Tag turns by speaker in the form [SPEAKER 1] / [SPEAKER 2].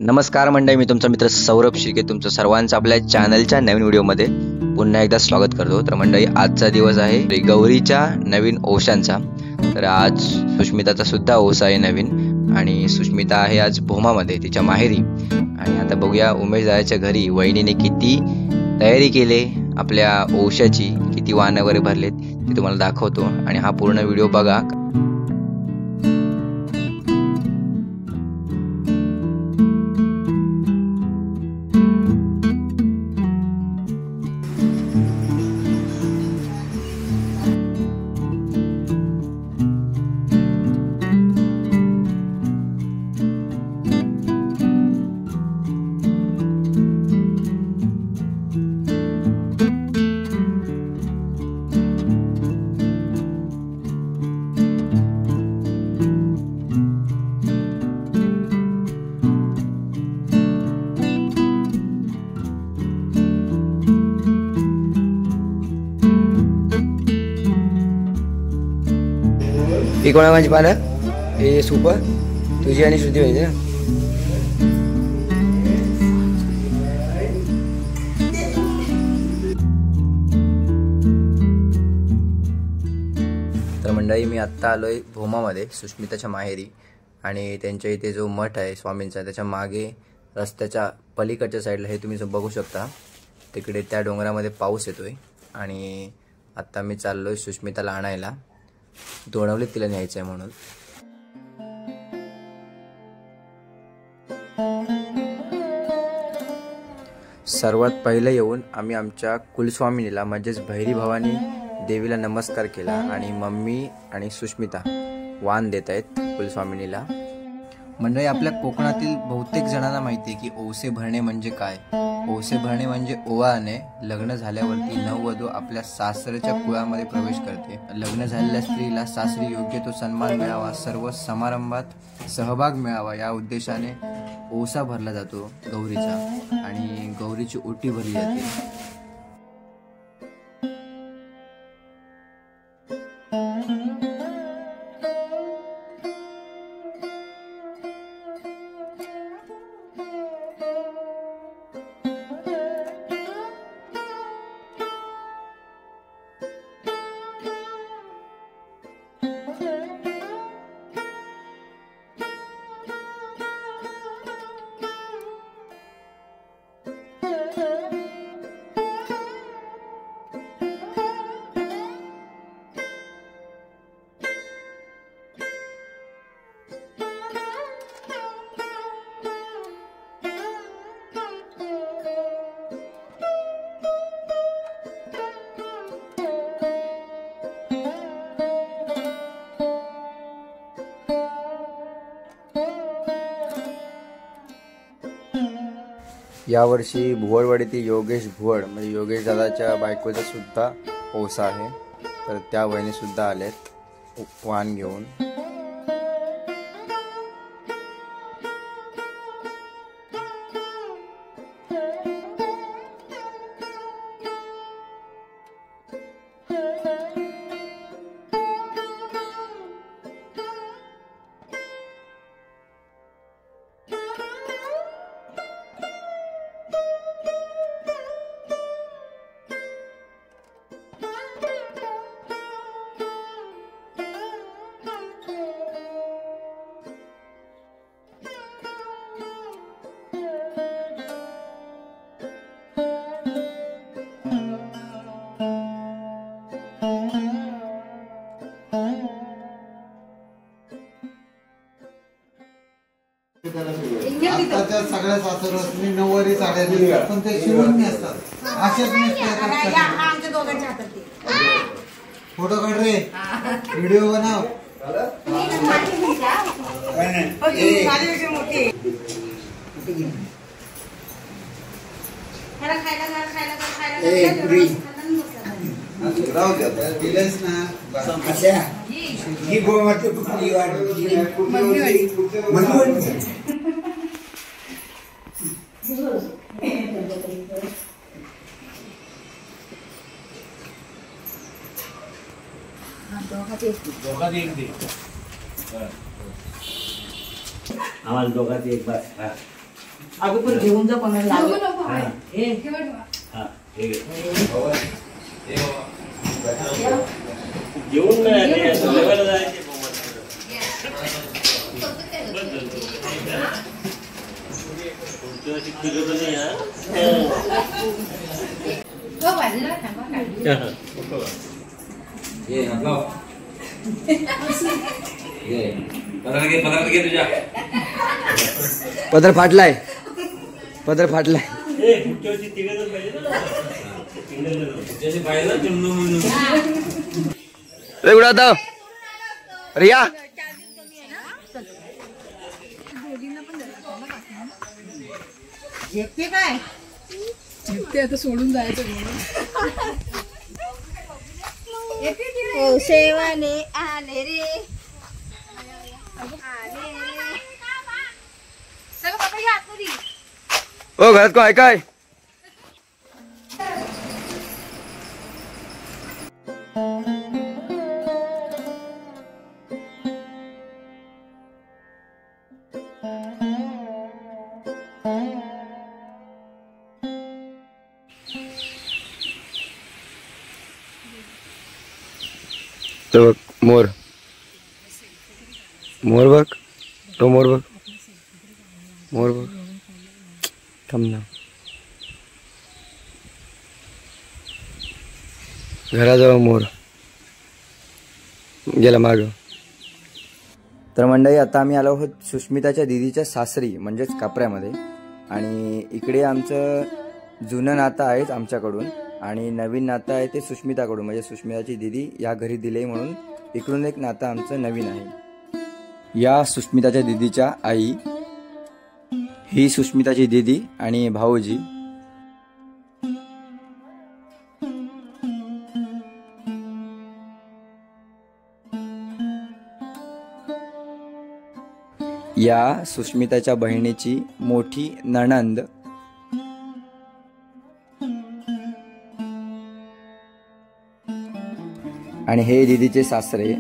[SPEAKER 1] नमस्कार मंडळी, मी तुमचा मित्र सौरभ शिर्के तुमचं सर्वांचं आपल्या चॅनलच्या नवीन व्हिडिओमध्ये पुन्हा एकदा स्वागत करतो। तर मंडळी, आजचा दिवस आहे गौरीच्या नवीन ओशांचा। तर आज सुष्मिताचा सुद्धा ओसा आहे नवीन, आणि सुष्मिता आहे आज भोमामध्ये तिच्या माहेरी। आणि आता बघूया उमेश दादाच्या घरी वहिनीने किती तयारी केली आपल्या ओशाची, किती वाण वगैरे भरलेत ते तुम्हाला दाखवतो, आणि हा पूर्ण व्हिडिओ बघा। ही कोणा माझी पानं हे सूप तुझी आणि श्रुती पाहिजे ना। तर मंडळी, मी आत्ता आलोय भोमामध्ये सुष्मिताच्या माहेरी, आणि त्यांच्या इथे जो मठ आहे स्वामींचा त्याच्या मागे रस्त्याच्या पलीकडच्या साईडला हे तुम्ही बघू शकता, तिकडे त्या डोंगरामध्ये पाऊस येतोय। आणि आत्ता मी चाललोय सुष्मिताला आणायला, दोणवलीत तिला न्यायचं आहे म्हणून। सर्वात पहिले येऊन आम्ही आमच्या कुलस्वामिनीला म्हणजेच भैरी भवानी देवीला नमस्कार केला, आणि मम्मी आणि सुष्मिता वाण देत आहेत कुलस्वामिनीला। मंडळी, आपल्या कोकणातील बहुतेक जणांना माहिती आहे की ओसे भरणे म्हणजे काय। ओसे भरणे म्हणजे ओवाळणे। लग्न झाल्यावरती नववधू आपल्या सासरच्या कुळामध्ये प्रवेश करते। लग्न झालेल्या स्त्रीला सासरी योग्य तो सन्मान मिळावा, सर्व समारंभात सहभाग मिळावा या उद्देशाने ओसा भरला जातो गौरीचा, आणि गौरीची ओटी भरली जाते। यावर्षी भुवडवाडीतील योगेश भुवड म्हणजे योगेश दादाच्या बायकोचा सुद्धा ओसा आहे, तर त्या वहिनी सुद्धा आलेत वाण घेऊन।
[SPEAKER 2] आताच्या सगळ्या सासरवासनी नऊवारी साड्या दिल्या, पण ते शिवून नसतात, असेच नसतात। फोटो काढ रे, व्हिडिओ बनव। दिलेस ना
[SPEAKER 3] दोघांनी एक दे. आम्हाला दोघांची एक बस. अगं पण घेऊन जा कोणाला
[SPEAKER 4] घेऊन
[SPEAKER 1] पदर फाटलाय, पदर फाटलाय. उडा रिया
[SPEAKER 3] झेपते काय
[SPEAKER 5] झेपते आता सोडून जायचं
[SPEAKER 6] शेवाने आले रे
[SPEAKER 1] ओ घरात को आहे काय? तो मोर, मोर बघ, तो मोर बघ, मोर बघ. थांब ना. घराजवळ मोर गेला माग. तर मंडळी आता आम्ही आलो आहोत सुष्मिताच्या दीदीच्या सासरी म्हणजेच कापऱ्यामध्ये. आणि इकडे आमचं जुनं नातं आहेच आमच्याकडून आणि नवीन नातं आहे ते सुष्मिताकडून, म्हणजे सुष्मिताची दीदी या घरी दिले म्हणून इकडून एक नातं आमचं नवीन आहे. या सुष्मिताच्या दीदीच्या आई, ही सुष्मिताची दीदी आणि भाऊजी. या सुष्मिताच्या बहिणीची मोठी नणंद. आणि हे दीदीचे सासरे.